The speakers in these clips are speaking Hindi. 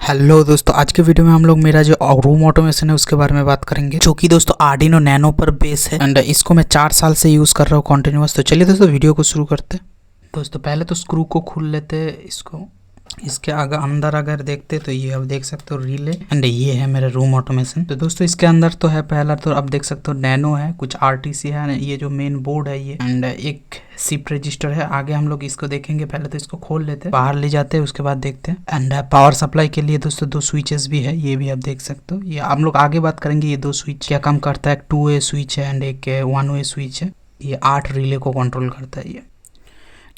हेलो दोस्तों, आज के वीडियो में हम लोग मेरा जो रूम ऑटोमेशन है उसके बारे में बात करेंगे, जो कि दोस्तों आर्डिनो नैनो पर बेस है एंड इसको मैं 4 साल से यूज़ कर रहा हूँ कंटिन्यूअस। तो चलिए दोस्तों वीडियो को शुरू करते हैं। दोस्तों पहले तो स्क्रू को खोल लेते हैं इसको। इसके अंदर अगर देखते तो ये अब देख सकते हो रिले एंड ये है मेरा रूम ऑटोमेशन। तो दोस्तों इसके अंदर तो है पहला तो अब देख सकते हो नैनो है, कुछ आरटीसी है, ये जो मेन बोर्ड है ये एंड एक शिफ्ट रजिस्टर है। आगे हम लोग इसको देखेंगे, पहले तो इसको खोल लेते हैं, बाहर ले जाते हैं, उसके बाद देखते हैं। एंड पावर सप्लाई के लिए दोस्तों 2 स्विचेस भी है, ये भी आप देख सकते हो। ये हम लोग आगे बात करेंगे ये 2 स्विच क्या काम करता है। एक 2 वे स्विच है एंड एक 1 वे स्विच है। ये 8 रिले को कंट्रोल करता है ये।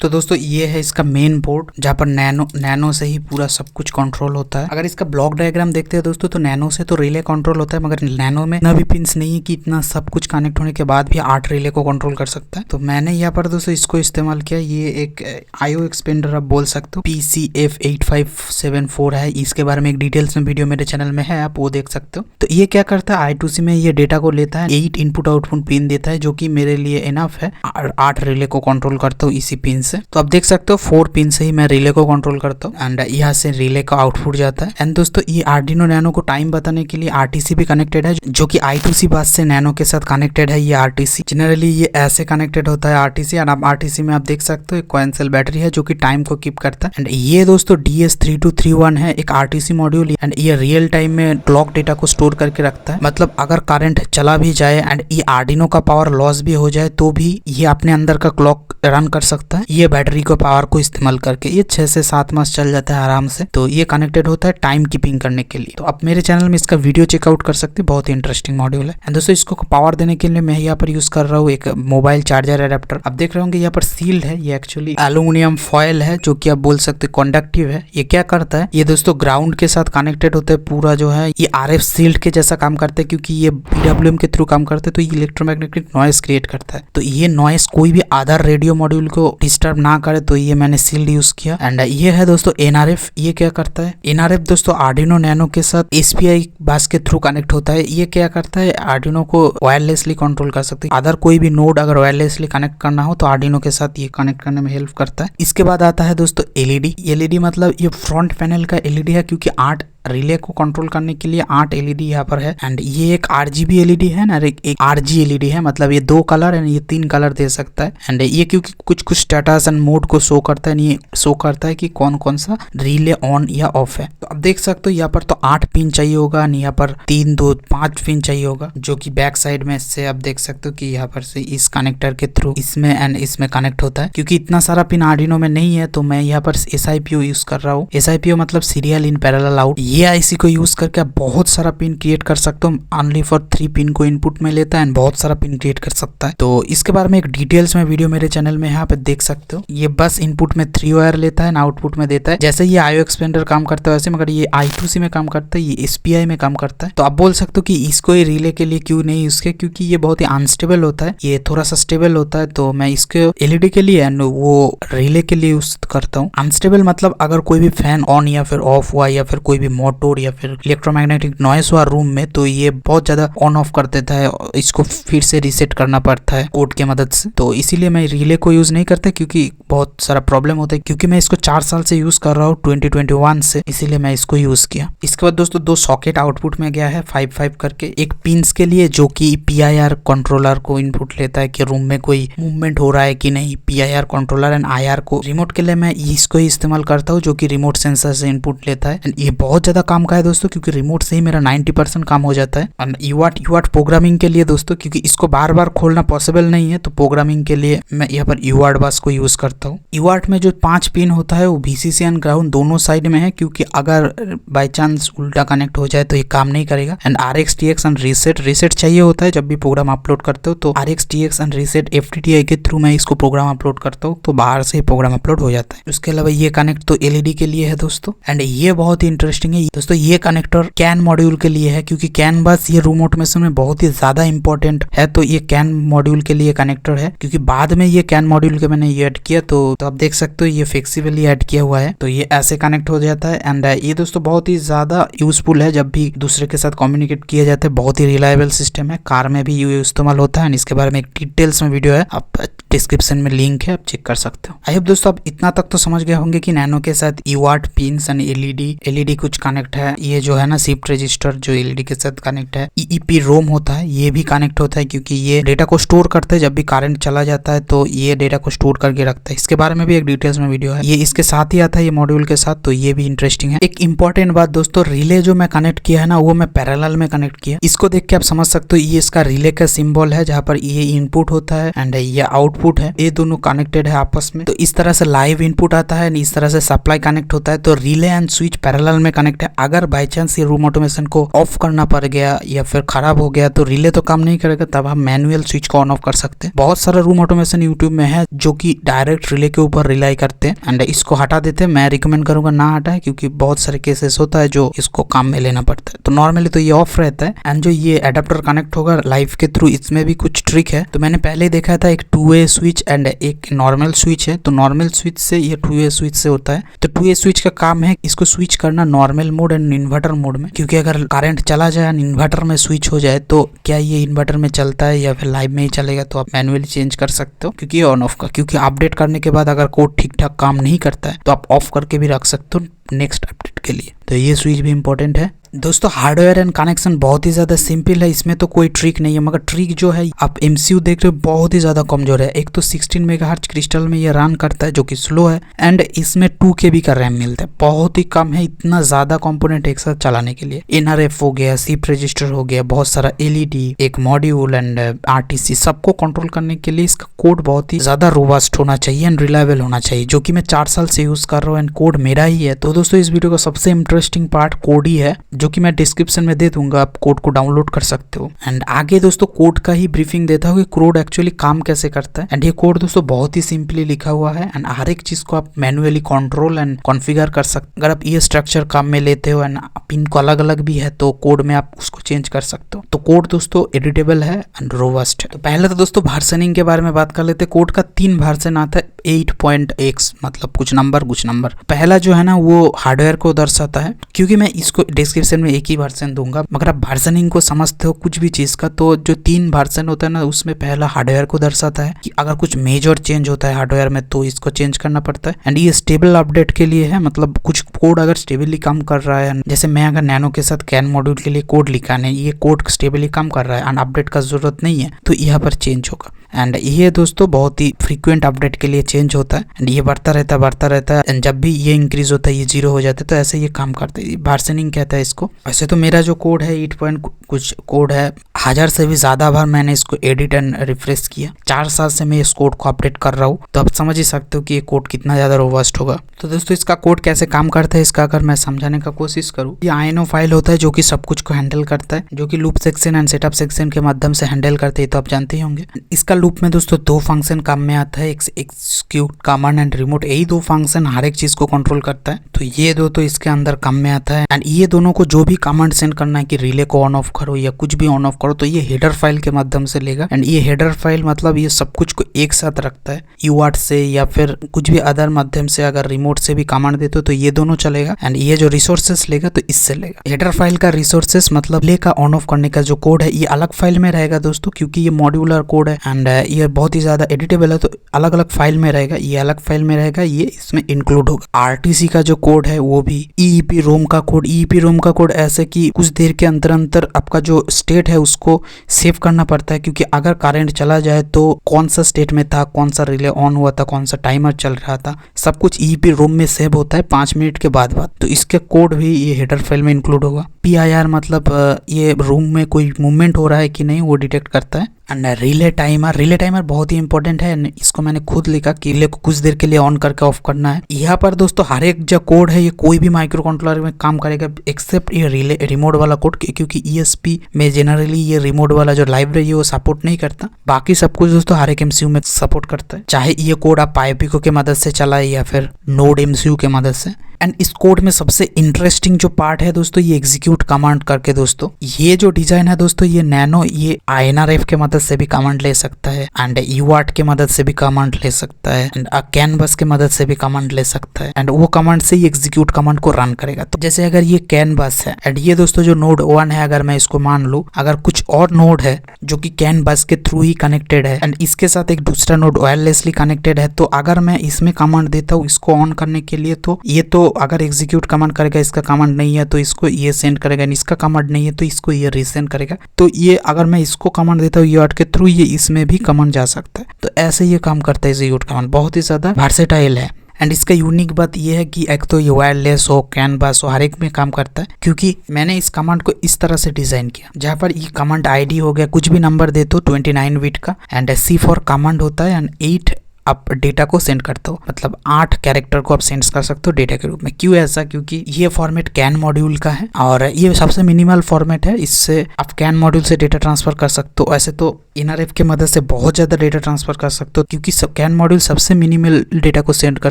तो दोस्तों ये है इसका मेन बोर्ड, जहाँ पर नैनो से ही पूरा सब कुछ कंट्रोल होता है। अगर इसका ब्लॉक डायग्राम देखते हैं दोस्तों तो नैनो से तो रिले कंट्रोल होता है, मगर नैनो में इतना भी पिंस नहीं है कि इतना सब कुछ कनेक्ट होने के बाद भी 8 रिले को कंट्रोल कर सकता है। तो मैंने यहाँ पर दोस्तों इसको इस्तेमाल किया। ये एक IO एक्सपेंडर आप बोल सकते हो, PCF8574 है। इसके बारे में एक डिटेल्स में वीडियो मेरे चैनल में है, आप वो देख सकते हो। तो ये क्या करता है, I2C में ये डेटा को लेता है, 8 इनपुट आउटपुट पिन देता है, जो कि मेरे लिए इनफ है। 8 रिले को कंट्रोल करता हूँ इसी पिन से। तो आप देख सकते हो 4 पिन से ही मैं रिले को कंट्रोल करता हूँ एंड यहाँ से रिले का आउटपुट जाता है। एंड दोस्तों ये आर्डिनो नैनो को टाइम बताने के लिए RTC भी कनेक्टेड है, जो कि I2C बस से नैनो के साथ कनेक्टेड है। ये RTC जनरली ये ऐसे कनेक्टेड होता है RTC। एंड आप RTC में आप देख सकते हो एक कॉइन सेल बैटरी है जो कि टाइम को कीप करता है। एंड ये दोस्तों DS3231 है, एक RTC मॉड्यूल एंड ये रियल टाइम में क्लॉक डेटा को स्टोर करके रखता है। मतलब अगर करंट चला भी जाए एंड ये आर्डिनो का पावर लॉस भी हो जाए तो भी ये अपने अंदर का क्लॉक रन कर सकता है, ये बैटरी को पावर को इस्तेमाल करके। ये 6 से 7 मास चल जाता है आराम से। तो ये कनेक्टेड होता है टाइम कीपिंग करने के लिए। तो आप मेरे चैनल में इसका वीडियो चेकआउट कर सकते हैं, बहुत ही इंटरेस्टिंग मॉड्यूल है। एंड दोस्तों इसको पावर देने के लिए मैं यहाँ पर यूज कर रहा हूँ एक मोबाइल चार्जर अडेप्टर। आप देख रहे होंगे यहाँ पर सील्ड है, ये एक्चुअली एल्यूमिनियम फॉयल है, जो कि आप बोल सकते हैं कंडक्टिव है। ये क्या करता है, ये दोस्तों ग्राउंड के साथ कनेक्टेड होता है पूरा जो है। ये RF सील्ड के जैसा काम करता है, क्योंकि ये PWM के थ्रू काम करते हैं, तो ये इलेक्ट्रोमैग्नेटिक नॉइस क्रिएट करता है। तो ये नॉइस कोई भी अदर रेडियो मॉड्यूल को डिस्टर्ब ना करे, तो ये मैंने सील्ड यूज किया। एंड ये है दोस्तों NRF। ये क्या करता है, NRF दोस्तों आर्डिनो नैनो के साथ SPI बस के थ्रू कनेक्ट होता है। ये क्या करता है, आर्डिनो को वायरलेसली कंट्रोल कर सकते हैं। अदर कोई भी नोड अगर वायरलेसली कनेक्ट करना हो तो आर्डिनो के साथ ये कनेक्ट करने में हेल्प करता है। इसके बाद आता है दोस्तों LED मतलब ये फ्रंट पैनल का LED है, क्योंकि 8 रिले को कंट्रोल करने के लिए 8 LED यहाँ पर है। एंड ये एक RGB LED है ना, एक RG LED है, मतलब ये 2 कलर एंड ये 3 कलर दे सकता है। एंड ये क्योंकि कुछ स्टेटस एंड मोड को शो करता है, ये शो करता है कि कौन कौन सा रिले ऑन या ऑफ है। तो अब देख सकते हो यहाँ पर तो 8 पिन चाहिए होगा, यहाँ पर 3 2 5 पिन चाहिए होगा, जो कि बैक साइड में से आप देख सकते हो कि यहाँ पर से इस कनेक्टर के थ्रू इसमें एंड इसमें कनेक्ट होता है। क्योंकि इतना सारा पिन आर्डिनो में नहीं है, तो मैं यहाँ पर SIPO यूज कर रहा हूँ। SIPO मतलब सीरियल इन पैरेलल आउट। ये IC को यूज करके आप बहुत सारा पिन क्रिएट कर सकते हो। ओनली फॉर 3 पिन को इनपुट में लेता है एंड बहुत सारा पिन क्रिएट कर सकता है। तो इसके बारे में एक डिटेल्स में वीडियो मेरे चैनल में यहाँ पे देख सकते हो। ये बस इनपुट में 3 वायर लेता है, आउटपुट में देता है। जैसे ये IO एक्सपेंडर काम करता है वैसे, मगर ये I2C में काम करता है, ये SPI में काम करता है। तो आप बोल सकते हो कि इसको ही रिले के लिए क्यों नहीं यूज किया, क्योंकि ये बहुत ही अनस्टेबल होता है, ये थोड़ा सा स्टेबल होता है। तो मैं इसके LED के लिए एंड वो रिले के लिए यूज करता हूँ। अनस्टेबल मतलब अगर कोई भी फैन ऑन या फिर ऑफ हुआ या फिर कोई भी मोटर या फिर इलेक्ट्रोमैग्नेटिक नॉइस हुआ रूम में, तो ये बहुत ज्यादा ऑन ऑफ कर देता है, इसको फिर से रीसेट करना पड़ता है कोड के मदद से। तो इसीलिए मैं रिले को यूज नहीं करता, क्योंकि बहुत सारा प्रॉब्लम होता है। क्योंकि मैं इसको 4 साल से यूज कर रहा हूँ 2021 से, इसीलिए मैं इसको यूज किया। इसके बाद दोस्तों 2 सॉकेट आउटपुट में गया है 5-5 करके, एक पिंस के लिए जो कि PIR कंट्रोलर को इनपुट लेता है कि रूम में कोई मूवमेंट हो रहा है कि नहीं। PIR कंट्रोलर एंड IR को रिमोट के लिए मैं इसको ही इस्तेमाल करता हूँ, जो कि रिमोट सेंसर से इनपुट लेता है। एंड ये बहुत ज्यादा काम का है दोस्तों, क्योंकि रिमोट से ही मेरा 90% काम हो जाता है। और UART प्रोग्रामिंग के लिए दोस्तों, क्योंकि इसको बार बार खोलना पॉसिबल नहीं है, तो प्रोग्रामिंग के लिए मैं यहाँ पर UART बस को यूज करता हूँ। UART में जो 5 पिन होता है वो VCC एंड ग्राउंड दोनों साइड में है, क्योंकि अगर बाई चांस उल्टा कनेक्ट हो जाए तो ये काम नहीं करेगा। And RX TX and reset चाहिए होता है जब भी प्रोग्राम अपलोड करते हो, तो RX TX and reset FTTI के थ्रू मैं इसको प्रोग्राम अपलोड करता हूँ, तो बाहर से ही प्रोग्राम अपलोड हो जाता है। उसके अलावा ये कनेक्ट तो LED के लिए है दोस्तों। एंड ये बहुत ही इंटरेस्टिंग है दोस्तों, ये कनेक्टर कैन मॉड्यूल के लिए है, क्योंकि कैन बस ये रूम ऑटोमेशन में बहुत ही ज्यादा इंपॉर्टेंट है। तो ये कैन मॉड्यूल के लिए कनेक्टर है, क्योंकि बाद में ये कैन मॉड्यूल के मैंने ये ऐड किया, तो आप देख सकते हो ये फ्लेक्सिबली ऐड किया हुआ है, तो ये ऐसे कनेक्ट हो जाता है। एंड ये दोस्तों बहुत ही ज्यादा यूजफुल है जब भी दूसरे के साथ कम्युनिकेट किया जाता है। बहुत ही रिलायबल सिस्टम है, कार में भी ये इस्तेमाल होता है। इसके बारे में एक डिटेल्स में वीडियो है, आप डिस्क्रिप्शन में लिंक है, आप चेक कर सकते हो। आई होप दोस्तों आप इतना तक तो समझ गए होंगे कि नैनो के साथ UART पिन्स एंड LED कुछ कनेक्ट है, ये जो है ना शिफ्ट रजिस्टर जो एलईडी के साथ कनेक्ट है, ईईपी रोम होता है, ये भी कनेक्ट होता है क्योंकि ये डेटा को स्टोर करता है। जब भी करंट चला जाता है तो ये डेटा को स्टोर करके रखता है। इसके बारे में भी एक डिटेल्स में वीडियो है, ये इसके साथ ही आता है, ये मॉड्यूल के साथ, तो ये भी इंटरेस्टिंग है। एक इंपॉर्टेंट बात दोस्तों, रिले जो मैं कनेक्ट किया है ना वो मैं पैरेलल में कनेक्ट किया। इसको देख के आप समझ सकते हो ये इसका रिले का सिंबल है, जहाँ पर ये इनपुट होता है एंड ये आउटपुट है, ये दोनों कनेक्टेड है आपस में। तो इस तरह से लाइव इनपुट आता है, इस तरह से सप्लाई कनेक्ट होता है। तो रिले एंड स्विच पैरेलल में कनेक्ट है। अगर बाई चांस ये रूम ऑटोमेशन को ऑफ करना पड़ गया या फिर खराब हो गया तो रिले तो काम नहीं करेगा, तब हम मैनुअल स्विच को ऑन ऑफ कर सकते हैं। बहुत सारा रूम ऑटोमेशन यूट्यूब में है जो कि डायरेक्ट रिले के ऊपर रिलाई करते हैं एंड इसको हटा देते हैं। मैं रिकमेंड करूंगा ना हटाए, क्योंकि बहुत सारे केसेस होता है जो इसको काम में लेना पड़ता है। तो नॉर्मली तो ये ऑफ रहता है एंड जो ये एडाप्टर कनेक्ट होगा लाइव के थ्रू, इसमें भी कुछ ट्रिक है। तो मैंने पहले देखा था एक 2-वे स्विच एंड एक नॉर्मल स्विच है। तो नॉर्मल स्विच से ये 2-वे स्विच से होता है। तो 2-वे स्विच का काम है इसको स्विच करना normal mode and inverter mode में, क्योंकि अगर करंट चला जाए एंड इन्वर्टर में स्विच हो जाए तो क्या ये इन्वर्टर में चलता है या फिर लाइव में ही चलेगा, तो आप मैनुअली चेंज कर सकते हो क्योंकि ये ऑन ऑफ का, क्योंकि अपडेट करने के बाद अगर कोड ठीक ठाक काम नहीं करता है तो आप ऑफ करके भी रख सकते हो नेक्स्ट अपडेट के लिए। तो ये स्विच भी इंपॉर्टेंट है दोस्तों। हार्डवेयर एंड कनेक्शन बहुत ही ज्यादा सिंपल है, इसमें तो कोई ट्रिक नहीं है, मगर ट्रिक जो है आप एमसीयू देख रहे हो बहुत ही ज्यादा कमजोर है। एक तो 16 मेगाहर्ट्ज क्रिस्टल में ये रन करता है जो कि स्लो है एंड इसमें 2 KB का रैम मिलता है, बहुत ही कम है इतना ज्यादा कंपोनेंट एक साथ चलाने के लिए। एनआरएफ हो गया, शिफ्ट रजिस्टर हो गया, बहुत सारा एलईडी, एक मॉड्यूल एंड आरटीसी, सबको कंट्रोल करने के लिए इसका कोड बहुत ही ज्यादा रोबस्ट होना चाहिए एंड रिलायबल होना चाहिए, जो कि मैं 4 साल से यूज कर रहा हूँ एंड कोड मेरा ही है। तो दोस्तों इस वीडियो का सबसे इंटरेस्टिंग पार्ट कोड ही है, जो कि मैं डिस्क्रिप्शन में दे दूंगा, आप कोड को डाउनलोड कर सकते हो। एंड आगे दोस्तों कोड का ही ब्रीफिंग देता हूँ कि कोड एक्चुअली काम कैसे करता है। एंड ये कोड दोस्तों बहुत ही सिंपली लिखा हुआ है एंड हर एक चीज को आप मैन्युअली कंट्रोल एंड कॉन्फ़िगर कर सकते। अगर आप ये स्ट्रक्चर काम में लेते हो एंड पिन को अलग अलग भी है तो कोड में आप उसको चेंज कर सकते हो। तो कोड दोस्तों एडिटेबल है एंड रोबस्ट है। तो पहले तो दोस्तों वर्जनिंग के बारे में बात कर लेते हैं। कोड का 3 वर्जन आता है, 8.x मतलब कुछ नंबर। पहला जो है ना वो हार्डवेयर को दर्शाता है, क्योंकि मैं इसको डिस्क्रिप्शन में एक ही वर्जन दूंगा, मगर आप वर्जनिंग को समझते हो कुछ भी चीज का, तो जो 3 वर्जन होता है ना उसमें पहला हार्डवेयर को दर्शाता है कि अगर कुछ मेजर चेंज होता है हार्डवेयर में तो इसको चेंज करना पड़ता है। एंड ये स्टेबल अपडेट के लिए है, मतलब कुछ कोड अगर स्टेबली काम कर रहा है, जैसे मैं अगर नैनो के साथ कैन मॉड्यूल के लिए कोड लिखा है, ये कोड स्टेबली काम कर रहा है एंड अपडेट का जरूरत नहीं है, तो यहाँ पर चेंज होगा। एंड ये दोस्तों बहुत ही फ्रीक्वेंट अपडेट के लिए चेंज होता है एंड ये बढ़ता रहता है एंड जब भी ये इंक्रीज होता है ये 0 हो जाता है, तो ऐसे ये काम करते हैं। वर्जनिंग कहता है इसको। वैसे तो मेरा जो कोड है 8 पॉइंट कुछ कोड है, 1000 से भी ज्यादा बार मैंने इसको एडिट एंड रिफ्रेश किया। 4 साल से मैं इस कोड को अपडेट कर रहा हूँ, तो आप समझ ही सकते हो कि ये कोड कितना ज्यादा रोबस्ट होगा। तो दोस्तों इसका कोड कैसे काम करता है इसका अगर मैं समझाने का कोशिश करूँ, ये INO फाइल होता है जो कि सब कुछ को हैंडल करता है, जो कि loop section and setup section के माध्यम से हैंडल करते हैं, तो आप जानते ही होंगे। इसका लूप में दोस्तों 2 फंक्शन काम में आता है, एक्सिक्यूट कमांड एंड रिमोट। यही 2 फंक्शन हर एक चीज को कंट्रोल करता है, तो ये 2 तो इसके अंदर काम में आता है। एंड ये दोनों को जो भी कमांड सेंड करना है कि रिले को ऑन ऑफ करो या कुछ भी ऑन ऑफ करो, तो ये हेडर फाइल के माध्यम से लेगा। एंड ये हेडर फाइल मतलब ये सब कुछ को एक साथ रखता है, UART से या फिर कुछ भी अदर माध्यम से, अगर रिमोट से भी कमांड देते हो तो ये दोनों चलेगा। एंड ये जो रिसोर्सेस लेगा तो इससे लेगा। हेडर फाइल का रिसोर्सेस मतलब रिले का ऑन ऑफ करने का जो कोड है ये अलग फाइल में रहेगा दोस्तों, क्योंकि ये मॉड्यूलर कोड है एंड ये बहुत ही ज्यादा एडिटेबल है, तो अलग अलग फाइल में रहेगा। ये अलग फाइल में रहेगा, ये इसमें इंक्लूड होगा। आरटीसी का जो कोड है वो भी, ईईपी रोम का कोड, ईईपी रोम का कोड ऐसे कि कुछ देर के अंतर आपका जो स्टेट है उसको सेव करना पड़ता है, क्योंकि अगर करंट चला जाए तो कौन सा स्टेट में था, कौन सा रिले ऑन हुआ था, कौन सा टाइमर चल रहा था, सब कुछ ईईपी रोम में सेव होता है 5 मिनट के बाद। तो इसके कोड भी ये हेडर फाइल में इंक्लूड होगा। PIR मतलब ये रूम में कोई मूवमेंट हो रहा है कि नहीं वो डिटेक्ट करता है। एंड रिले टाइमर बहुत ही इंपॉर्टेंट है, इसको मैंने खुद लिखा कि रिले को कुछ देर के लिए ऑन करके ऑफ करना है। यहाँ पर दोस्तों हर एक जो कोड है ये कोई भी माइक्रो कंट्रोलर में काम करेगा एक्सेप्ट ये रिले रिमोट वाला कोड, क्योंकि ESP में जनरली ये रिमोट वाला जो लाइब्रेरी है वो सपोर्ट नहीं करता। बाकी सब कुछ दोस्तों हर एक MCU में सपोर्ट करता है, चाहे ये कोड आप PyPico के मदद से चलाए या फिर नोड MCU के मदद से। एंड इस कोड में सबसे इंटरेस्टिंग जो पार्ट है दोस्तों ये एग्जीक्यूट कमांड करके। दोस्तों ये जो डिजाइन है दोस्तों ये नैनो ये INRF के मदद से भी कमांड ले सकता है एंड UART के मदद से भी कमांड ले सकता है एंड कैन बस के मदद से भी कमांड ले सकता है एंड वो कमांड से ये एग्जीक्यूट कमांड को रन करेगा। तो जैसे अगर ये कैन बस है एंड ये दोस्तों जो नोड 1 है, अगर मैं इसको मान लूं, अगर कुछ और नोड है जो कि कैन बस के थ्रू ही कनेक्टेड है एंड इसके साथ एक दूसरा नोड वायरलेसली कनेक्टेड है, तो अगर मैं इसमें कमांड देता हूँ इसको ऑन करने के लिए, तो ये तो अगर एग्जीक्यूट कमांड करेगा, इसका कमांड नहीं है तो इसको ये सेंड करेगा, इसका कमांड नहीं है तो इसको ये रीसेंड करेगा। तो ये अगर मैं इसको कमांड देता हूँ यूआर्ट के थ्रू, ये इसमें भी कमांड जा सकता है। तो ऐसे ये काम करता है एग्जीक्यूट कमांड, बहुत ही ज़्यादा वर्सेटाइल है। एंड इसका यूनिक बात यह है कि एक तो ये वायरलेस हो, कैनवास हो, हर एक में काम करता है, क्योंकि मैंने इस कमांड को इस तरह से डिजाइन किया जहाँ पर ये कमांड आईडी हो गया, कुछ भी नंबर दे दो 29 बिट का, एंड C4 कमांड होता है, एंड 8 आप डेटा को सेंड करते हो, मतलब 8 कैरेक्टर को आप सेंड कर सकते हो डेटा के रूप में। क्यों ऐसा? क्योंकि ये फॉर्मेट कैन मॉड्यूल का है और ये सबसे मिनिमल फॉर्मेट है, इससे आप कैन मॉड्यूल से डेटा ट्रांसफर कर सकते हो। ऐसे तो इनरएफ की मदद से बहुत ज़्यादा डेटा ट्रांसफर कर सकते हो, क्योंकि कैन मॉड्यूल सबसे मिनिमल डेटा को सेंड कर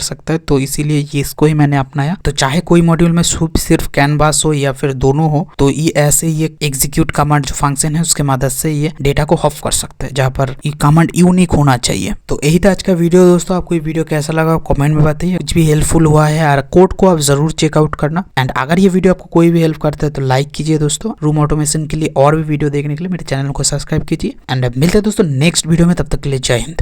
सकता है, तो इसीलिए ये इसको ही मैंने अपनाया। तो चाहे कोई मॉड्यूल में सिर्फ कैनवास हो या फिर दोनों हो, तो ये ऐसे ये एग्जीक्यूट कमांड जो फंक्शन है उसके मदद से ये डेटा को हॉफ कर सकते हैं, जहाँ पर ये कमांड यूनिक होना चाहिए। तो यही था आज का वीडियो दोस्तों। आपको ये वीडियो कैसा लगा कमेंट में बताइए, कुछ भी हेल्पफुल हुआ है यार, कोड को आप जरूर चेकआउट करना। एंड अगर ये वीडियो आपको कोई भी हेल्प करता है तो लाइक कीजिए दोस्तों। रूम ऑटोमेशन के लिए और भी वीडियो देखने के लिए मेरे चैनल को सब्सक्राइब कीजिए, एंड मिलते हैं दोस्तों नेक्स्ट वीडियो में, तब तक के लिए जय हिंद।